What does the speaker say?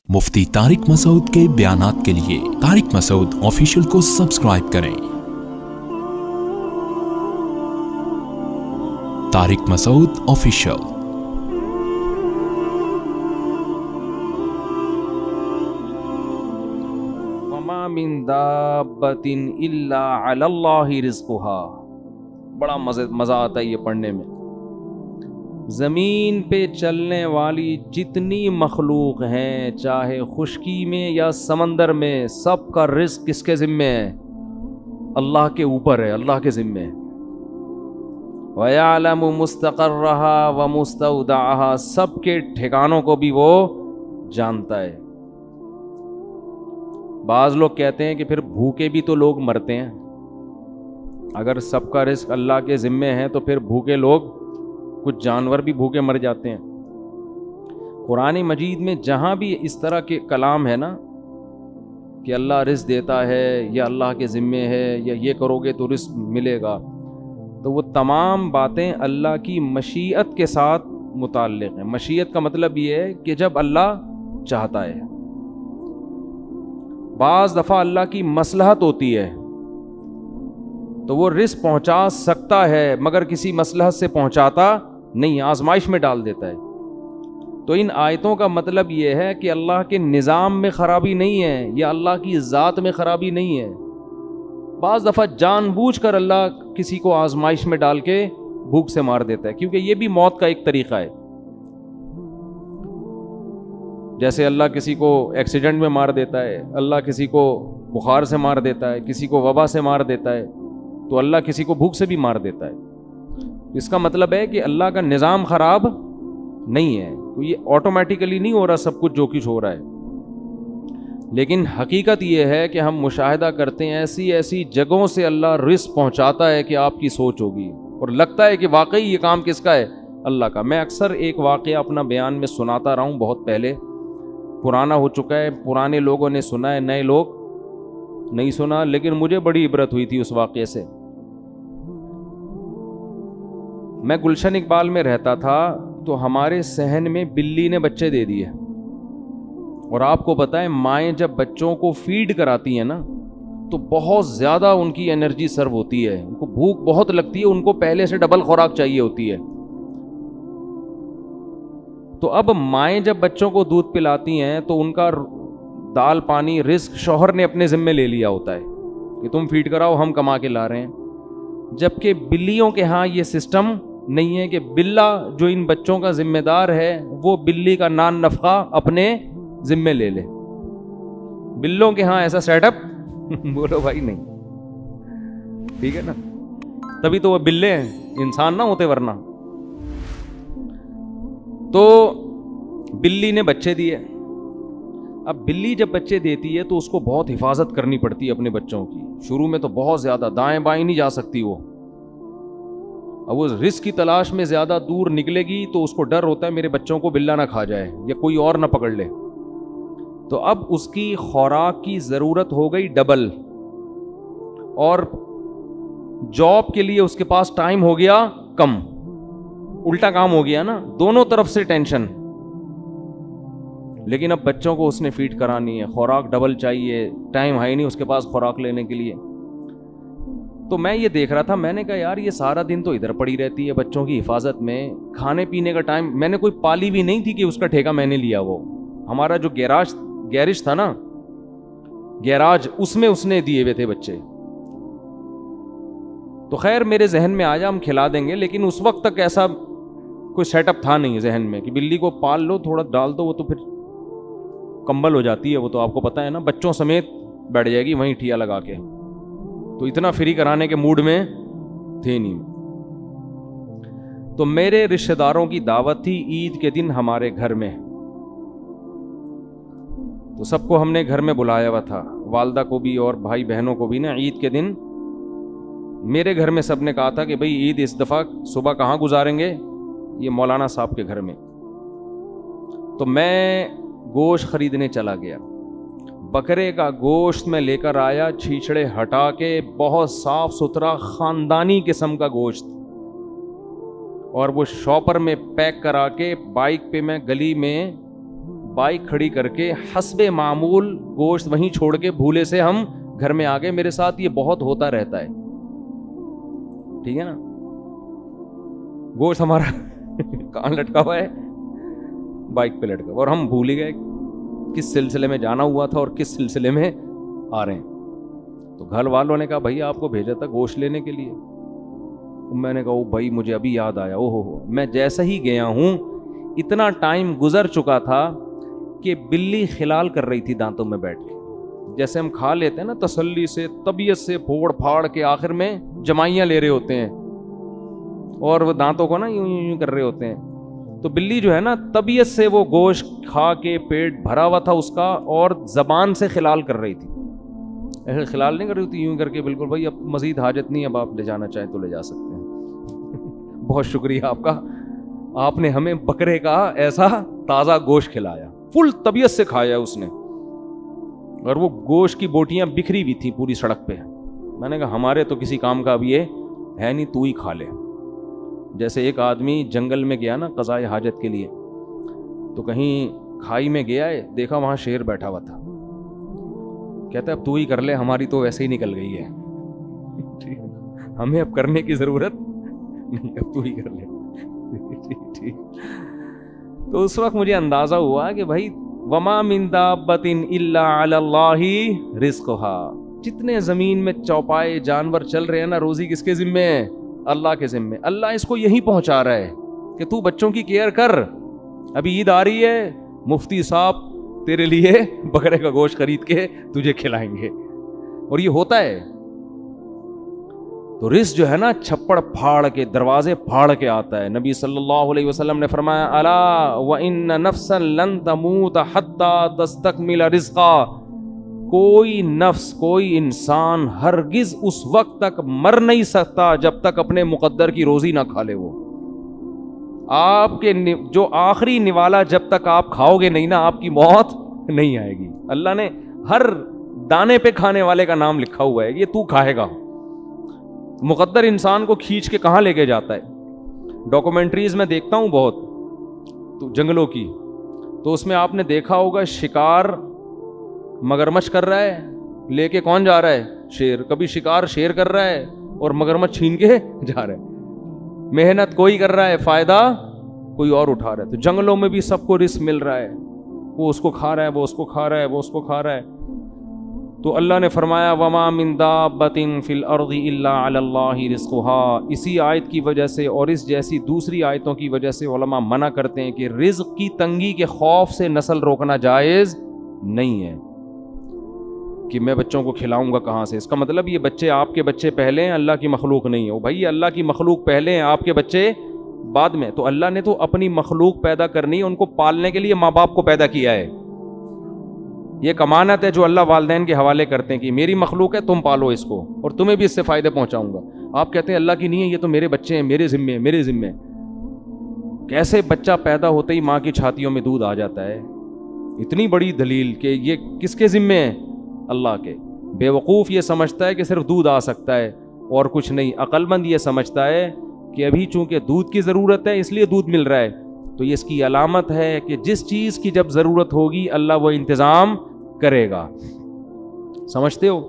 मुफ्ती तारिक मसूद के बयानात के लिए तारिक मसूद ऑफिशियल को सब्सक्राइब करें। तारिक मसूद ऑफिशियल। वमा मिन दाब्बतिन इल्ला अलल्लाहि रिज़्क़ुहा। बड़ा मज़ा आता है ये पढ़ने में। ज़मीन पे चलने वाली जितनी मखलूक हैं, चाहे खुश्की में या समंदर में, सब का रिज़्क़ किसके ज़िम्मे है? अल्लाह के ऊपर है, अल्लाह के ज़िम्मे है। वयअलमु मुस्तक़र्रहा व मुस्तौदअहा, सब के ठिकानों को भी वो जानता है। बाज़ लोग कहते हैं कि फिर भूखे भी तो लोग मरते हैं। अगर सबका रिज़्क़ अल्लाह के ज़िम्मे है तो फिर भूखे लोग, कुछ जानवर भी भूखे मर जाते हैं। कुरान मजीद में जहाँ भी इस तरह के कलाम है ना कि अल्लाह रिज़्क़ देता है या अल्लाह के ज़िम्मे है या ये करोगे तो रिज़्क़ मिलेगा, तो वो तमाम बातें अल्लाह की मशीयत के साथ मुताल्लिक़ हैं। मशीयत का मतलब ये है कि जब अल्लाह चाहता है। बाज़ दफ़ा अल्लाह की मसलहत होती है तो वो रिज़्क़ पहुंचा सकता है, मगर किसी मसलहत से पहुंचाता नहीं, आजमाइश में डाल देता है। तो इन आयतों का मतलब ये है कि अल्लाह के निज़ाम में ख़राबी नहीं है या अल्लाह की ज़ात में ख़राबी नहीं है। बाज़ दफ़ा जानबूझकर अल्लाह किसी को आजमाइश में डाल के भूख से मार देता है, क्योंकि ये भी मौत का एक तरीक़ा है। जैसे अल्लाह किसी को एक्सीडेंट में मार देता है, अल्लाह किसी को बुखार से मार देता है, किसी को वबा से मार देता है, तो अल्लाह किसी को भूख से भी मार देता है। इसका मतलब है कि अल्लाह का निज़ाम ख़राब नहीं है, तो ये ऑटोमेटिकली नहीं हो रहा सब कुछ जो कुछ हो रहा है। लेकिन हकीकत ये है कि हम मुशाहिदा करते हैं ऐसी ऐसी जगहों से अल्लाह रिज़्क़ पहुंचाता है कि आपकी सोच होगी और लगता है कि वाकई ये काम किसका है? अल्लाह का। मैं अक्सर एक वाक़या अपना बयान में सुनाता रहा हूँ, बहुत पहले, पुराना हो चुका है, पुराने लोगों ने सुना है, नए लोग नहीं सुना, लेकिन मुझे बड़ी इबरत हुई थी उस वाक़े से। मैं गुलशन इकबाल में रहता था तो हमारे सहन में बिल्ली ने बच्चे दे दिए। और आपको पता है, माएँ जब बच्चों को फीड कराती हैं ना तो बहुत ज़्यादा उनकी एनर्जी सर्व होती है, उनको भूख बहुत लगती है, उनको पहले से डबल खुराक चाहिए होती है। तो अब माएँ जब बच्चों को दूध पिलाती हैं तो उनका दाल पानी रिस्क शौहर ने अपने ज़िम्मे ले लिया होता है कि तुम फीड कराओ, हम कमा के ला रहे हैं। जबकि बिल्लियों के यहाँ ये सिस्टम नहीं है कि बिल्ला जो इन बच्चों का जिम्मेदार है वो बिल्ली का नान नफ़का अपने ज़िम्मे ले ले। बिल्लों के यहाँ ऐसा सेटअप बोलो भाई नहीं, ठीक है ना? तभी तो वो बिल्ले हैं, इंसान ना होते वरना। तो बिल्ली ने बच्चे दिए। अब बिल्ली जब बच्चे देती है तो उसको बहुत हिफाजत करनी पड़ती है अपने बच्चों की। शुरू में तो बहुत ज़्यादा, दाएं बाएं नहीं जा सकती वो। अब वो रिस्क की तलाश में ज़्यादा दूर निकलेगी तो उसको डर होता है मेरे बच्चों को बिल्ला ना खा जाए या कोई और ना पकड़ ले। तो अब उसकी खुराक की ज़रूरत हो गई डबल, और जॉब के लिए उसके पास टाइम हो गया कम। उल्टा काम हो गया ना, दोनों तरफ से टेंशन। लेकिन अब बच्चों को उसने फीड करानी है, खुराक डबल चाहिए, टाइम है नहीं उसके पास खुराक लेने के लिए। तो मैं ये देख रहा था, मैंने कहा यार ये सारा दिन तो इधर पड़ी रहती है बच्चों की हिफाजत में, खाने पीने का टाइम, मैंने कोई पाली भी नहीं थी कि उसका ठेका मैंने लिया। वो हमारा जो गैरेज था ना, गैराज, उसमें उसने दिए हुए थे बच्चे। तो खैर मेरे जहन में आया हम खिला देंगे, लेकिन उस वक्त तक ऐसा कोई सेटअप था नहीं जहन में कि बिल्ली को पाल लो, थोड़ा डाल दो, वो तो फिर कंबल हो जाती है, वो तो आपको पता है ना, बच्चों समेत बैठ जाएगी वहीं ठिया लगा के। तो इतना फ्री कराने के मूड में थे नहीं। तो मेरे रिश्तेदारों की दावत थी ईद के दिन हमारे घर में, तो सबको हमने घर में बुलाया हुआ था, वालदा को भी और भाई बहनों को भी ना। ईद के दिन मेरे घर में सबने कहा था कि भाई ईद इस दफ़ा सुबह कहाँ गुजारेंगे? ये मौलाना साहब के घर में। तो मैं गोश्त खरीदने चला गया, बकरे का गोश्त में लेकर आया, छीछड़े हटा के, बहुत साफ सुथरा ख़ानदानी किस्म का गोश्त, और वो शॉपर में पैक करा के बाइक पे मैं गली में بائک کھڑی کر کے حسب معمول گوشت وہیں چھوڑ کے بھولے سے ہم گھر میں آ گئے. میرے ساتھ یہ بہت ہوتا رہتا ہے, ٹھیک ہے نا. گوشت ہمارا کہاں لٹکا ہوا ہے, بائک پہ لٹکا ہوا, اور ہم بھول ہی گئے کس سلسلے میں جانا ہوا تھا اور کس سلسلے میں آ رہے ہیں. تو گھر والوں نے کہا بھائی آپ کو بھیجا تھا گوشت لینے کے لیے. میں نے کہا او بھائی مجھے ابھی یاد آیا, او ہو میں جیسا ہی گیا ہوں اتنا ٹائم گزر چکا تھا کہ بلی خلال کر رہی تھی دانتوں میں بیٹھ کے. جیسے ہم کھا لیتے ہیں نا تسلی سے, طبیعت سے پھوڑ پھاڑ کے, آخر میں جمائیاں لے رہے ہوتے ہیں اور وہ دانتوں کو نا یوں کر رہے ہوتے ہیں. تو بلی جو ہے نا طبیعت سے وہ گوشت کھا کے پیٹ بھرا ہوا تھا اس کا, اور زبان سے خلال کر رہی تھی. ایسے خلال نہیں کر رہی تھی, یوں کر کے بالکل بھائی اب مزید حاجت نہیں, اب آپ لے جانا چاہیں تو لے جا سکتے ہیں. بہت شکریہ آپ کا, آپ نے ہمیں بکرے کا ایسا تازہ گوشت کھلایا, فل طبیعت سے کھایا اس نے. اور وہ گوشت کی بوٹیاں بکھری ہوئی تھیں پوری سڑک پہ. میں نے کہا ہمارے تو کسی کام کا اب یہ ہے نہیں, تو ہی کھا لے. جیسے ایک آدمی جنگل میں گیا نا قضائے حاجت کے لیے, تو کہیں کھائی میں گیا ہے, دیکھا وہاں شیر بیٹھا ہوا تھا. کہتا ہے اب تو ہی کر لے, ہماری تو ویسے ہی نکل گئی ہے, ہمیں اب کرنے کی ضرورت نہیں, اب تو ہی کر لے. ٹھیک. تو اس وقت مجھے اندازہ ہوا کہ بھائی وما من دابۃ الا علی اللہ رزقها, جتنے زمین میں چوپائے جانور چل رہے ہیں نا, روزی کس کے ذمے ہے؟ اللہ کے ذمے. اللہ اس کو یہی پہنچا رہا ہے کہ تو بچوں کی کیئر کر, ابھی عید آ رہی ہے, مفتی صاحب تیرے لیے بکرے کا گوشت خرید کے تجھے کھلائیں گے. اور یہ ہوتا ہے. تو رزق جو ہے نا چھپڑ پھاڑ کے, دروازے پھاڑ کے آتا ہے. نبی صلی اللہ علیہ وسلم نے فرمایا الا وان نفسا لن تموت حتى تستكمل رزقا, کوئی نفس, کوئی انسان ہرگز اس وقت تک مر نہیں سکتا جب تک اپنے مقدر کی روزی نہ کھا لے. وہ آپ کے جو آخری نوالا جب تک آپ کھاؤ گے نہیں نا, آپ کی موت نہیں آئے گی. اللہ نے ہر دانے پہ کھانے والے کا نام لکھا ہوا ہے, یہ تو کھائے گا. مقدر انسان کو کھینچ کے کہاں لے کے جاتا ہے. ڈاکومنٹریز میں دیکھتا ہوں بہت تو جنگلوں کی, تو اس میں آپ نے دیکھا ہوگا شکار مگرمچھ کر رہا ہے, لے کے کون جا رہا ہے؟ شیر. کبھی شکار شیر کر رہا ہے اور مگرمچھ چھین کے جا رہا ہے. محنت کوئی کر رہا ہے, فائدہ کوئی اور اٹھا رہا ہے. تو جنگلوں میں بھی سب کو رزق مل رہا ہے, وہ اس کو کھا رہا ہے, وہ اس کو کھا رہا ہے, وہ اس کو کھا رہا ہے. تو اللہ نے فرمایا وما من دابۃ فی الارض الا علی اللہ رزقها. اسی آیت کی وجہ سے اور اس جیسی دوسری آیتوں کی وجہ سے علماء منع کرتے ہیں کہ رزق کی تنگی کے خوف سے نسل روکنا جائز نہیں ہے کہ میں بچوں کو کھلاؤں گا کہاں سے. اس کا مطلب یہ بچے آپ کے بچے پہلے ہیں, اللہ کی مخلوق نہیں ہو. بھائی اللہ کی مخلوق پہلے ہیں, آپ کے بچے بعد میں. تو اللہ نے تو اپنی مخلوق پیدا کرنی, ان کو پالنے کے لیے ماں باپ کو پیدا کیا ہے. یہ ایک امانت ہے جو اللہ والدین کے حوالے کرتے ہیں کہ میری مخلوق ہے, تم پالو اس کو اور تمہیں بھی اس سے فائدے پہنچاؤں گا. آپ کہتے ہیں اللہ کی نہیں ہے, یہ تو میرے بچے ہیں, میرے ذمے ہیں, میرے ذمے. کیسے بچہ پیدا ہوتے ہی ماں کی چھاتیوں میں دودھ آ جاتا ہے؟ اتنی بڑی دلیل کہ یہ کس کے ذمے ہے؟ اللہ کے. بے وقوف یہ سمجھتا ہے کہ صرف دودھ آ سکتا ہے اور کچھ نہیں. عقل مند یہ سمجھتا ہے کہ ابھی چونکہ دودھ کی ضرورت ہے اس لیے دودھ مل رہا ہے. تو یہ اس کی علامت ہے کہ جس چیز کی جب ضرورت ہوگی اللہ وہ انتظام کرے گا. سمجھتے ہو؟